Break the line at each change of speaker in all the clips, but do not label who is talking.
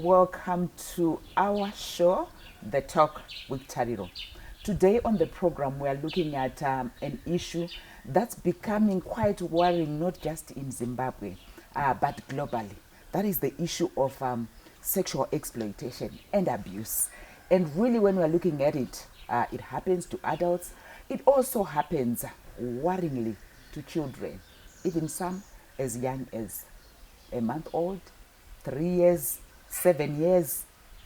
welcome to our show, The Talk with Tariro. Today on the program, we are looking at an issue that's becoming quite worrying, not just in Zimbabwe, but globally. That is the issue of sexual exploitation and abuse. And really, when we're looking at it, it happens to adults. It also happens worryingly to children, even some as young as a month old, 3 years, 7 years,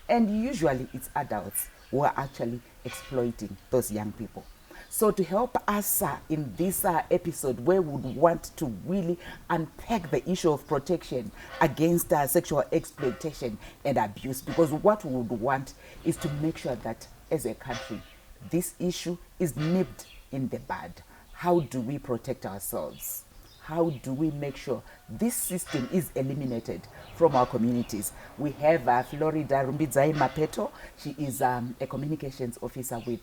and usually it's adults who are actually exploiting those young people. So to help us in this episode, where we would want to really unpack the issue of protection against sexual exploitation and abuse, because what we would want is to make sure that as a country, this issue is nipped in the bud. How do we protect ourselves? How do we make sure this system is eliminated from our communities? We have Florida Rumbidzai Mapeto. She is a communications officer with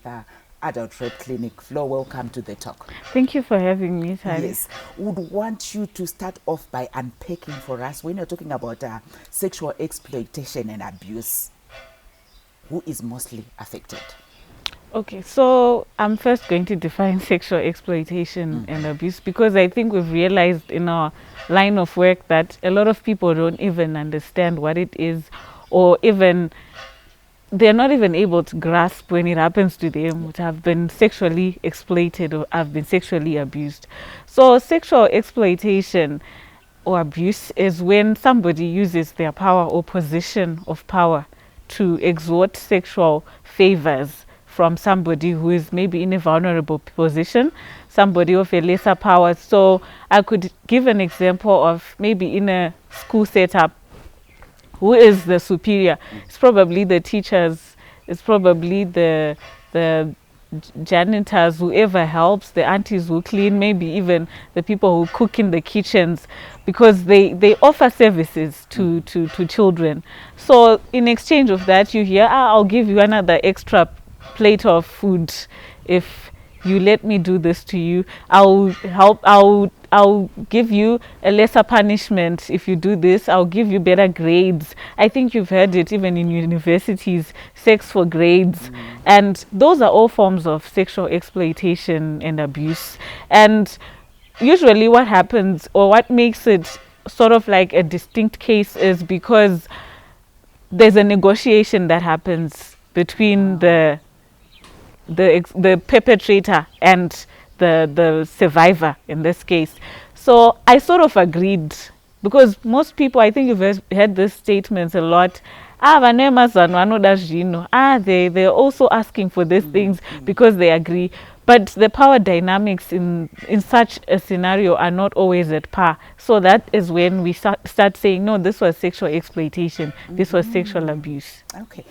Adult Rape Clinic. Flo, welcome to The Talk.
Thank you for having me, Tari.
Yes. Would want you to start off by unpacking for us, when you're talking about sexual exploitation and abuse, who is mostly affected?
Okay, so I'm first going to define sexual exploitation and abuse, because I think we've realized in our line of work that a lot of people don't even understand what it is, or even they're not even able to grasp when it happens to them, to have been sexually exploited or have been sexually abused. So sexual exploitation or abuse is when somebody uses their power or position of power to extort sexual favors from somebody who is maybe in a vulnerable position, somebody of a lesser power. So I could give an example of maybe in a school setup, who is the superior? It's probably the teachers, it's probably the janitors, whoever helps, the aunties who clean, maybe even the people who cook in the kitchens, because they offer services to children. So in exchange of that, you hear, I'll give you another extra plate of food if you let me do this to you. I'll give you a lesser punishment if you do this. I'll give you better grades. I think you've heard it even in universities, sex for grades. And those are all forms of sexual exploitation and abuse. And usually what happens, or what makes it sort of like a distinct case, is because there's a negotiation that happens between the perpetrator and the survivor in this case. So I sort of agreed, because most people, I think you've heard these statements a lot. They're also asking for these things because they agree. But the power dynamics in such a scenario are not always at par. So that is when we start saying, no, this was sexual exploitation, this was sexual abuse.
Okay,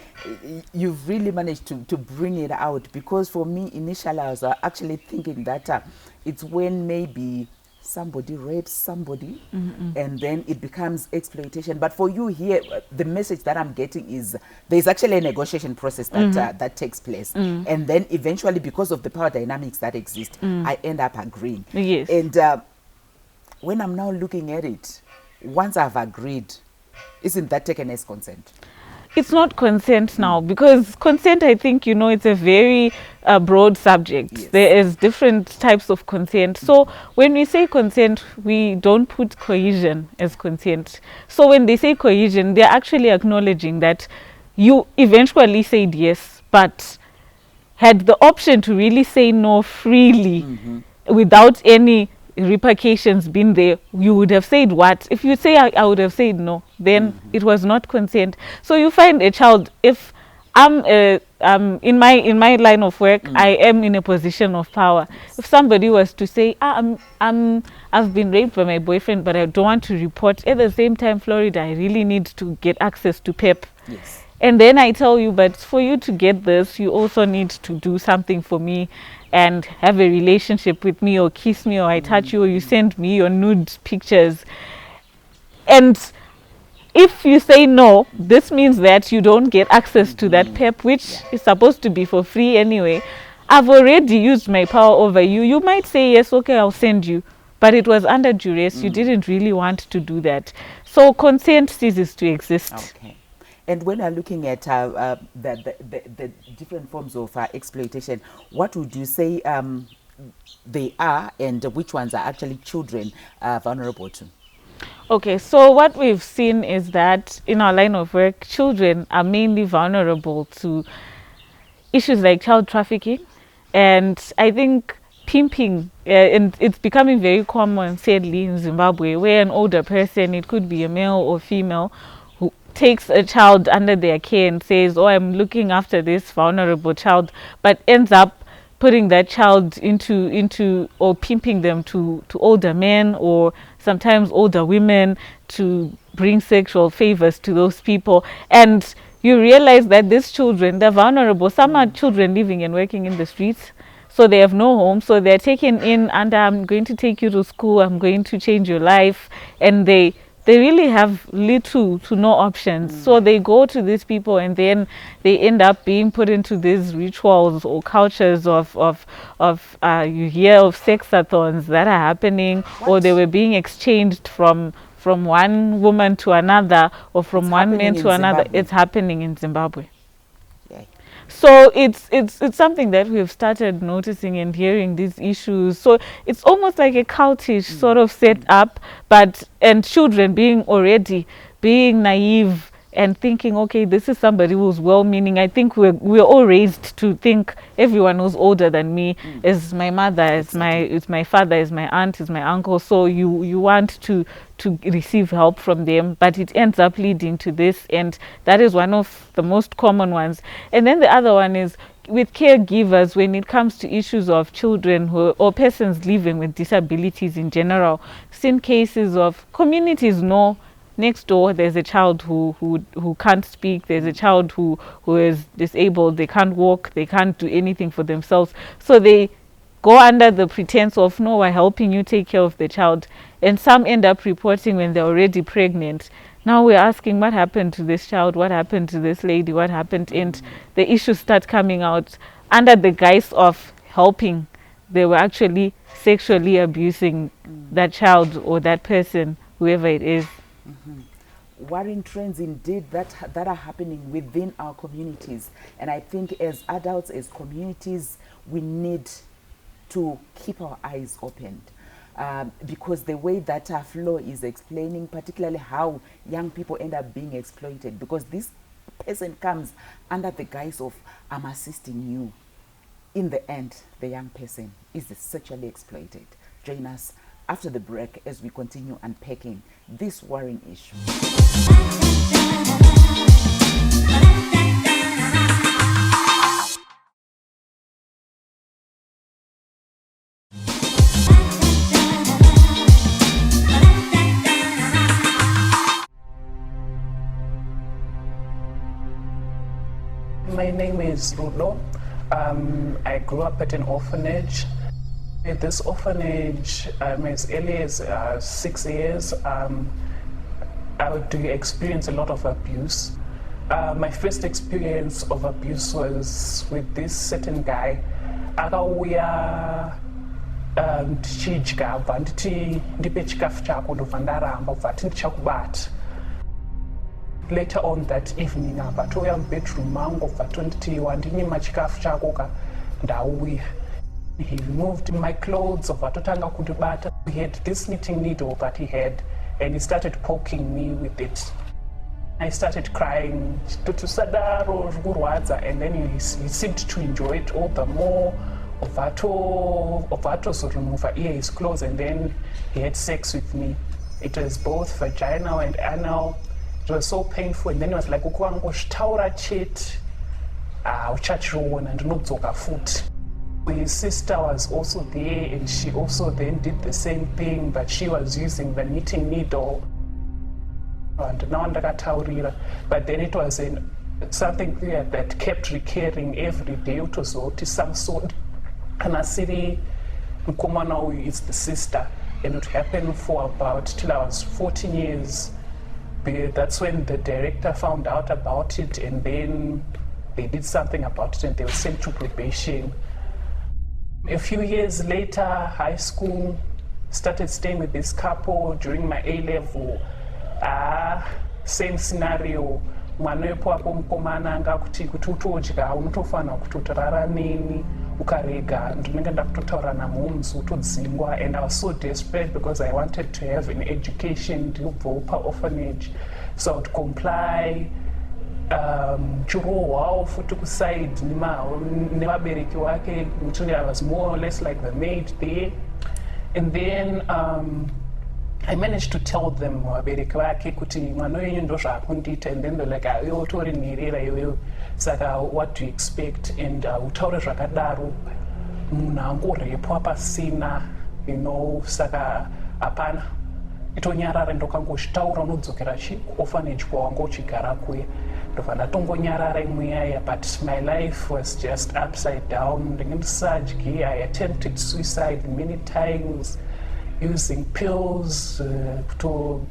you've really managed to bring it out, because for me initially I was actually thinking that it's when maybe somebody rapes somebody and then it becomes exploitation. But for you here, the message that I'm getting is there's actually a negotiation process that that takes place, and then eventually, because of the power dynamics that exist, I end up agreeing.
Yes.
And when I'm now looking at it, once I've agreed, isn't that taken as consent?
It's not consent now, because consent, I think, it's a very broad subject.
Yes.
There is different types of consent. So when we say consent, we don't put coercion as consent. So when they say coercion, they're actually acknowledging that you eventually said yes, but had the option to really say no freely without any repercussions being there, you would have said what? If you say I would have said no, then it was not consent. So you find a child, if I'm in my line of work, I am in a position of power. Yes. If somebody was to say, I've been raped by my boyfriend, but I don't want to report. At the same time, Florida, I really need to get access to PEP.
Yes.
And then I tell you, but for you to get this, you also need to do something for me and have a relationship with me, or kiss me, or I touch you, or you send me your nude pictures. And if you say no, this means that you don't get access to that PEP, which is supposed to be for free anyway. I've already used my power over you. You might say, yes, okay, I'll send you. But it was under duress. You didn't really want to do that. So consent ceases to exist.
Okay. And when you're looking at the different forms of exploitation, what would you say they are, and which ones are actually children vulnerable to?
Okay, so what we've seen is that in our line of work, children are mainly vulnerable to issues like child trafficking, and I think pimping, and it's becoming very common, sadly, in Zimbabwe, where an older person, it could be a male or female, who takes a child under their care and says, "Oh, I'm looking after this vulnerable child," but ends up putting that child into or pimping them to older men or sometimes older women to bring sexual favors to those people. And you realize that these children, they're vulnerable. Some are children living and working in the streets, so they have no home, so they're taken in and I'm going to take you to school, I'm going to change your life, and they really have little to no options. So they go to these people and then they end up being put into these rituals or cultures of you hear of sexathons that are happening, or they were being exchanged from one woman to another, or from one man to another. It's happening in Zimbabwe.
Yeah.
So it's something that we've started noticing and hearing these issues. So it's almost like a cultish sort of set up, but and children being naive and thinking, okay, this is somebody who's well-meaning. I think we're all raised to think everyone who's older than me is my mother, is my father, is my aunt, is my uncle. So you want to receive help from them, but it ends up leading to this, and that is one of the most common ones. And then the other one is with caregivers when it comes to issues of children or persons living with disabilities in general. Seen cases of communities know next door there's a child who can't speak, there's a child who is disabled, they can't walk, they can't do anything for themselves, so they go under the pretense of, no, we're helping you take care of the child. And some end up reporting when they're already pregnant. Now we're asking, what happened to this child, what happened to this lady, what happened? And the issues start coming out under the guise of helping. They were actually sexually abusing that child or that person, whoever it is.
Worrying trends indeed that are happening within our communities, and I think as adults, as communities, we need to keep our eyes opened, because the way that Flo is explaining, particularly how young people end up being exploited, because this person comes under the guise of, I'm assisting you. In the end, the young person is sexually exploited. Join us after the break as we continue unpacking this worrying issue.
My name is Rulo. I grew up at an orphanage. At this orphanage, as early as 6 years, I do experience a lot of abuse. My first experience of abuse was with this certain guy. Akauya ndichidya bva nditi ndipe chikafu chako ndobva ndaramba bva ati ndichakubata. Later on that evening apa touya mubedroom mangu bva tonditi wandinyima chikafu chako ka ndauya. He removed my clothes bva totanga kundibata. He had this knitting needle that he had, and he started poking me with it. I started crying, totusadaro zvikurwadza, and then he seemed to enjoy it all the more. Ovato so remove his clothes, and then he had sex with me. It was both vaginal and anal. It was so painful, and then he was like, ukangozvitaura chete uchachiona ndinodzoka futi. His sister was also there, and she also then did the same thing, but she was using the knitting needle. And now ndakataurira, but then it was something that kept recurring every day. It was some sort, and asiri mukomana uyu is the sister, and it happened for about till I was 14 years. That's when the director found out about it, and then they did something about it, and they were sent to probation. A few years later, high school, started staying with this couple during my A-level. Same scenario. mwana wepo mukomana angakuti kuti utodya unotofanira kuti utorara neni ukarega ndinenge ndakutotaura namhomzi utodzingwa. And I was so desperate because I wanted to have an education ndibvo paorphanage, so I would comply. Chirohwawo futi kuside nevabereki wake, I was more or less like the maid there. And then I managed to tell them vabereki vake kuti mwana wenyu ndo zvaakundiita, and then they're like, iwe utori nherera iwewe, saka what do you expect? And utaure zvakadaro munhu angorepwa pasina, saka hapana, itonyarara ndokangozvitaura unodzokera orphanage kwawanga uchigara kuya. Ndobva ndatongonyarara imwe but my life was just upside down. Ndinge ndisadyi. I attempted suicide many times, using pills, to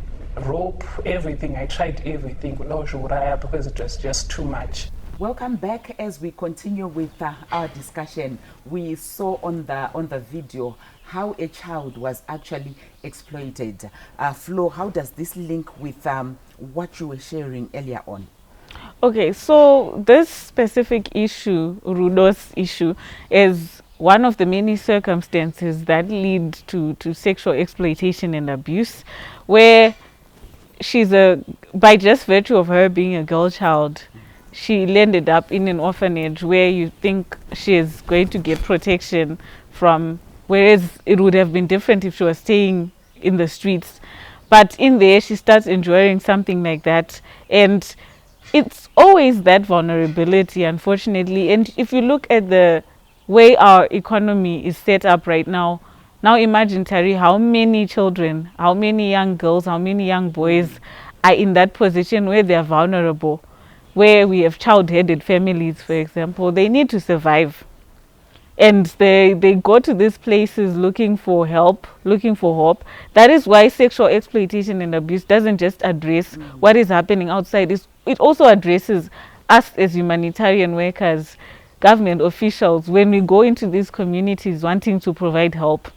rope, everything. I tried everything because it was just too much.
Welcome back. As we continue with our discussion, we saw on the video how a child was actually exploited. Flo, how does this link with what you were sharing earlier on?
Okay, so this specific issue, Rudo's issue, is one of the many circumstances that lead to sexual exploitation and abuse, where by just virtue of her being a girl child, she ended up in an orphanage where you think she is going to get protection from, whereas it would have been different if she was staying in the streets. But in there, she starts enjoying something like that, and it's always that vulnerability, unfortunately. And if you look at the way our economy is set up right now imagine, Tari, how many children, how many young girls, how many young boys are in that position where they are vulnerable, where we have child-headed families, for example. They need to survive. And they go to these places looking for help, looking for hope. That is why sexual exploitation and abuse doesn't just address what is happening outside. It also addresses us as humanitarian workers, government officials, when we go into these communities wanting to provide help.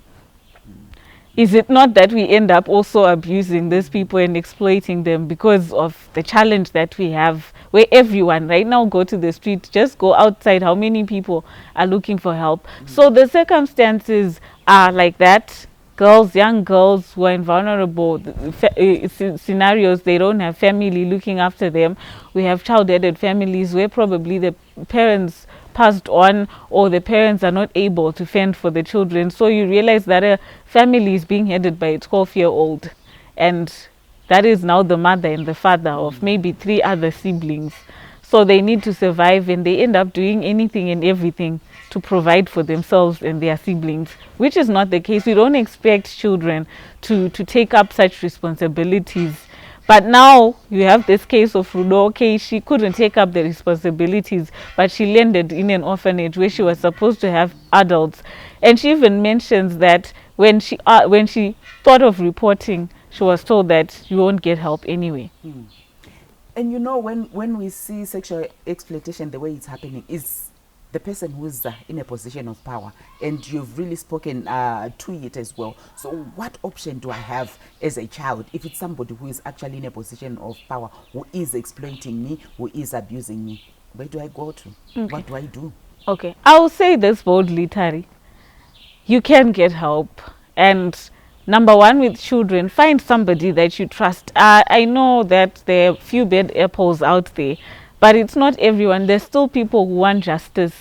Is it not that we end up also abusing these people and exploiting them because of the challenge that we have, where everyone right now go to the street, just go outside, how many people are looking for help? So the circumstances are like that. Girls, young girls who are in vulnerable scenarios, they don't have family looking after them. We have child-headed families where probably the parents passed on, or the parents are not able to fend for the children. So you realize that a family is being headed by a 12-year-old, and that is now the mother and the father of maybe 3 other siblings. So they need to survive, and they end up doing anything and everything to provide for themselves and their siblings, which is not the case. We don't expect children to take up such responsibilities. But now you have this case of Rudo. Okay, she couldn't take up the responsibilities, but she landed in an orphanage where she was supposed to have adults. And she even mentions that when she thought of reporting, she was told that you won't get help anyway.
And when we see sexual exploitation, the way it's happening is the person who's in a position of power, and you've really spoken to it as well. So what option do I have as a child if it's somebody who is actually in a position of power, who is exploiting me, who is abusing me? Where do I go to? Okay. What do I do? Okay,
I'll say this boldly, Tari. You can get help. And number one, with children, find somebody that you trust. I know that there are few bad apples out there, but it's not everyone. There's still people who want justice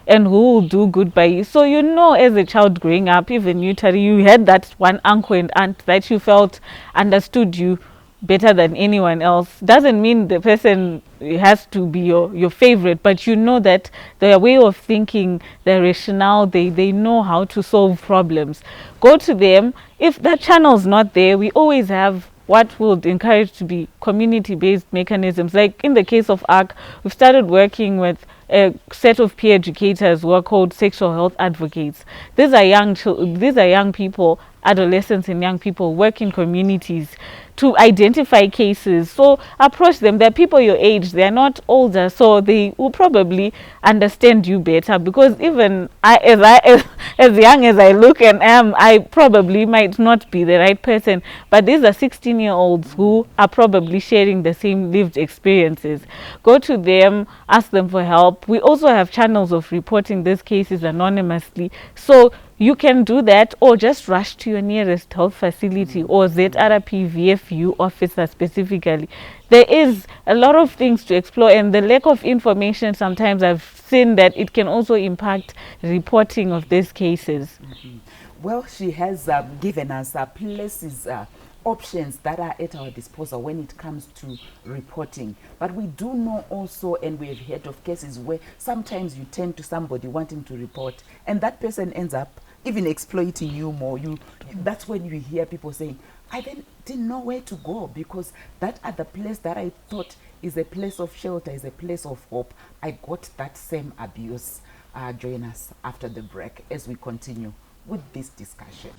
and who will do good by you. So as a child growing up, even you, Tari, you had that one uncle and aunt that you felt understood you better than anyone else. Doesn't mean the person has to be your favorite, but you know that their way of thinking, their rationale, they know how to solve problems. Go to them. If that channel is not there, we always have what would encourage to be community-based mechanisms. Like in the case of ARC, we've started working with a set of peer educators who are called sexual health advocates. These are young people adolescents and young people, work in communities to identify cases. So approach them. They're people your age, they're not older, so they will probably understand you better, because even as young as I look and am, I probably might not be the right person, but these are 16-year-olds who are probably sharing the same lived experiences. Go to them, ask them for help. We also have channels of reporting these cases anonymously, so you can do that, or just rush to your nearest health facility or ZRP VFU officer specifically. There is a lot of things to explore, and the lack of information, sometimes I've seen that it can also impact reporting of these cases.
Well, she has given us places, options that are at our disposal when it comes to reporting. But we do know also, and we've heard of cases where sometimes you turn to somebody wanting to report, and that person ends up even exploiting you more. That's when you hear people saying, I didn't know where to go, because that other place that I thought is a place of shelter, is a place of hope, I got that same abuse. Join us after the break as we continue with this discussion.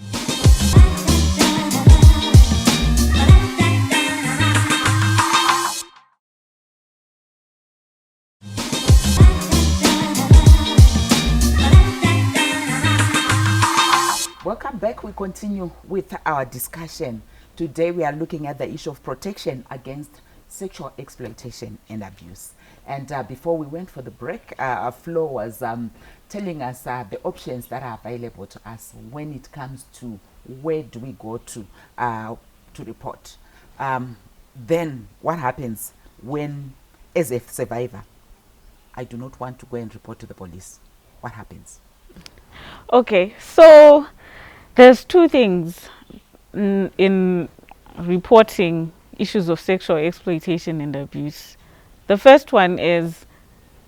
Welcome back. We continue with our discussion. Today we are looking at the issue of protection against sexual exploitation and abuse. And before we went for the break, Flo was telling us the options that are available to us when it comes to where do we go to report. Then what happens when, as a survivor, I do not want to go and report to the police? What happens?
Okay, so there's two things in reporting issues of sexual exploitation and abuse. The first one is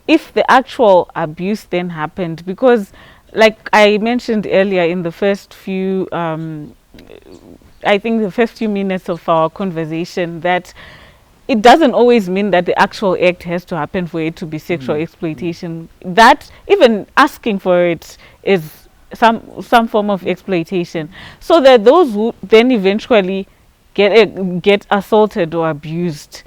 if the actual abuse then happened, because like I mentioned earlier in the first few I think the first few minutes of our conversation, that it doesn't always mean that the actual act has to happen for it to be sexual exploitation. That even asking for it is some form of exploitation. So that those who then eventually get assaulted or abused,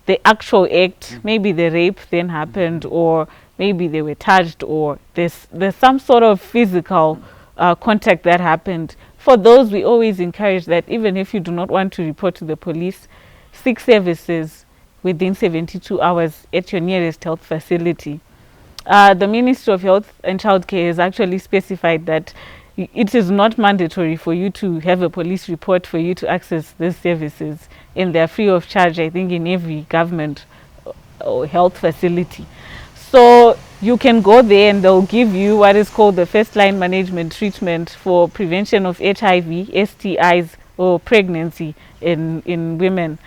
the actual act, maybe the rape then happened, or maybe they were touched, or there's some sort of physical contact that happened. For those, we always encourage that even if you do not want to report to the police, seek services within 72 hours at your nearest health facility. The Ministry of Health and Childcare has actually specified that it is not mandatory for you to have a police report for you to access these services, and they're free of charge, I think, in every government or health facility. So you can go there and they'll give you what is called the first line management treatment for prevention of HIV, STIs, or pregnancy in women.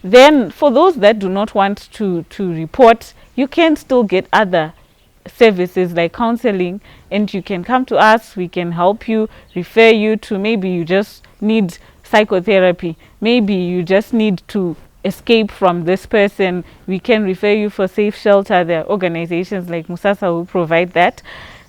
Then for those that do not want to report, you can still get other services like counseling, and you can come to us, we can help you, refer you to, maybe you just need psychotherapy, maybe you just need to escape from this person, we can refer you for safe shelter. There are organizations like Musasa who provide that.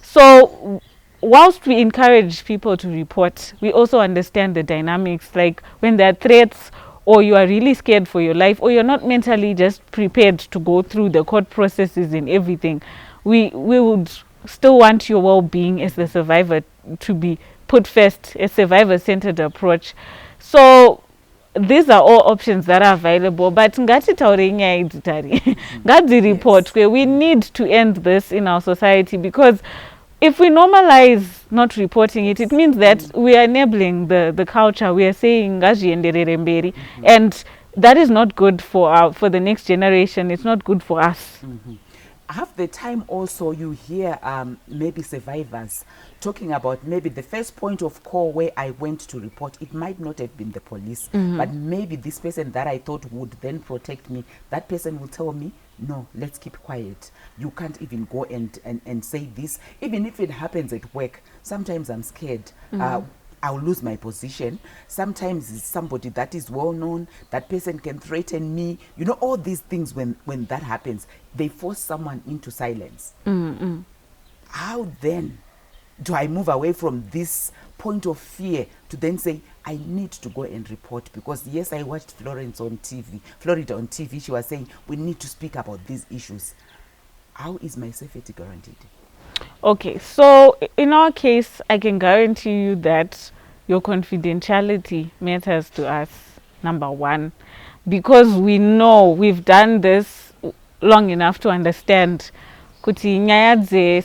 So whilst we encourage people to report, we also understand the dynamics, like when there are threats, or you are really scared for your life, or you're not mentally just prepared to go through the court processes and everything, we would still want your well-being as the survivor to be put first, a survivor-centered approach. So these are all options that are available, but ngati report where we need to end this in our society, because if we normalize not reporting it, it means that we are enabling the culture. We are saying and that is not good for the next generation. It's not good for us.
Half the time also you hear maybe survivors talking about maybe the first point of call where I went to report, it might not have been the police, but maybe this person that I thought would then protect me, that person will tell me, no, let's keep quiet. You can't even go and say this. Even if it happens at work, sometimes I'm scared. I'll lose my position. Sometimes it's somebody that is well known, that person can threaten me. You know, all these things, when that happens, they force someone into silence. How then Do I move away from this point of fear to then say, I need to go and report? Because yes, I watched Florida on TV. She was saying, we need to speak about these issues. How is my safety guaranteed?
Okay, so in our case, I can guarantee you that your confidentiality matters to us, number one, because we know we've done this long enough to understand kuti nyaya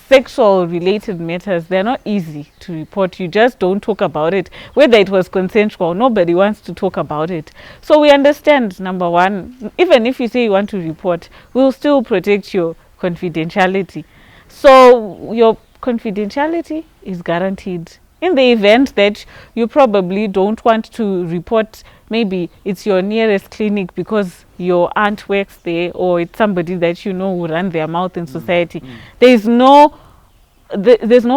sexual related matters, they're not easy to report. You just don't talk about it. Whether it was consensual, nobody wants to talk about it. So we understand, number one, even if you say you want to report, we'll still protect your confidentiality. So your confidentiality is guaranteed. In the event that you probably don't want to report, maybe it's your nearest clinic because your aunt works there, or it's somebody that you know will run their mouth in society. There's no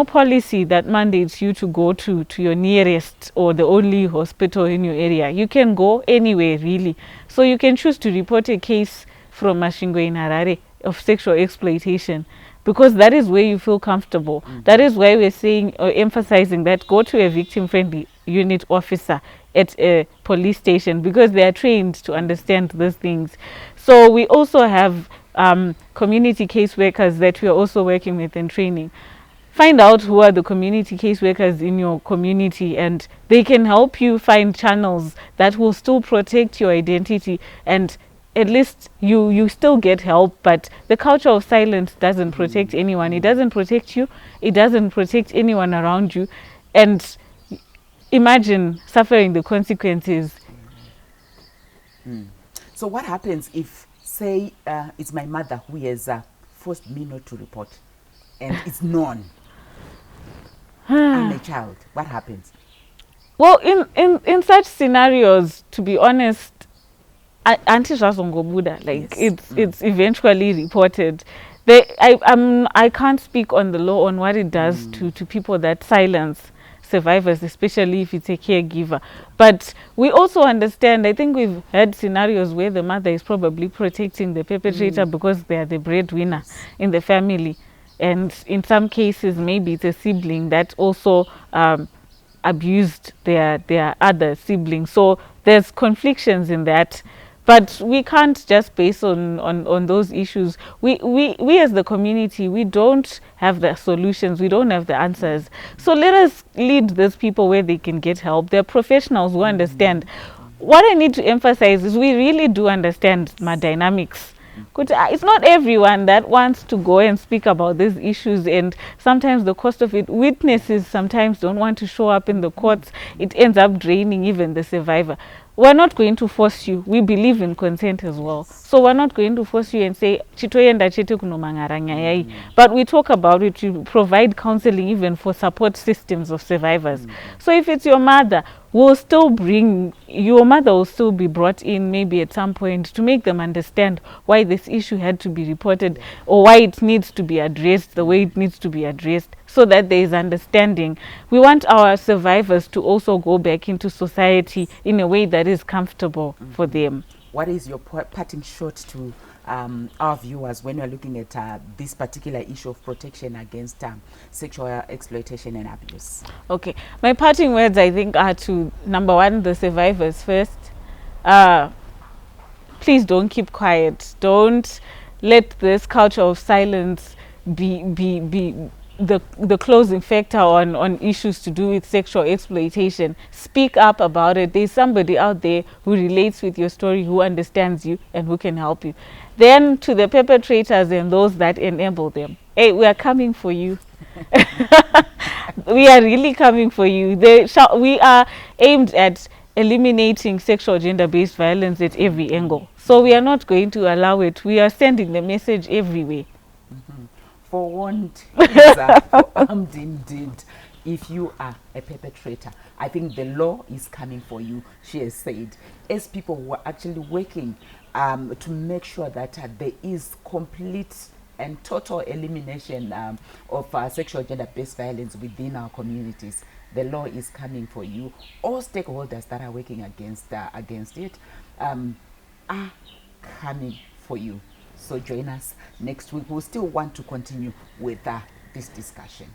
policy that mandates you to go to your nearest or the only hospital in your area. You can go anywhere, really. So you can choose to report a case from Mashingo in Harare of sexual exploitation, because that is where you feel comfortable. That is why we're saying or emphasizing that go to a victim-friendly unit officer at a police station, because they are trained to understand these things. So we also have community caseworkers that we are also working with in training. Find out who are the community caseworkers in your community, and they can help you find channels that will still protect your identity, and at least you still get help. But the culture of silence doesn't protect anyone. It doesn't protect you. It doesn't protect anyone around you. And imagine suffering the consequences.
So what happens if, say, it's my mother who has forced me not to report, and it's known I'm a child? What happens?
Well, in such scenarios, to be honest, like
Yes.
it's eventually reported. I can't speak on the law on what it does to people that silence survivors, especially if it's a caregiver. But we also understand, I think we've had scenarios where the mother is probably protecting the perpetrator because they are the breadwinner in the family. And in some cases, maybe it's a sibling that also abused their other siblings. So there's conflictions in that. But we can't just base on those issues. We as the community, we don't have the solutions. We don't have the answers. So let us lead these people where they can get help. They're professionals who understand. What I need to emphasize is we really do understand my dynamics. It's not everyone that wants to go and speak about these issues, and sometimes the cost of it, witnesses sometimes don't want to show up in the courts. It ends up draining even the survivor. We're not going to force you. We believe in consent as well. So we're not going to force you and say, "Chitoyenda chete kuno mangaranya yai." But we talk about it to provide counseling even for support systems of survivors. So if it's your mother, your mother will still be brought in maybe at some point to make them understand why this issue had to be reported, or why it needs to be addressed the way it needs to be addressed, so that there is understanding. We want our survivors to also go back into society in a way that is comfortable for them.
What is your parting shot to our viewers when we're looking at this particular issue of protection against sexual exploitation and abuse?
Okay, my parting words, I think, are to, number one, the survivors first. Please don't keep quiet. Don't let this culture of silence be the closing factor on issues to do with sexual exploitation. Speak up about it. There's somebody out there who relates with your story, who understands you, and who can help you. Then to the perpetrators and those that enable them, hey, we are coming for you. We are really coming for you. We are aimed at eliminating sexual gender-based violence at every angle. So we are not going to allow it. We are sending the message everywhere.
Forewarned is forearmed indeed. If you are a perpetrator, I think the law is coming for you, she has said. As people who are actually working to make sure that there is complete and total elimination of sexual gender-based violence within our communities, the law is coming for you. All stakeholders that are working against it are coming for you. So join us next week. We'll still want to continue with this discussion.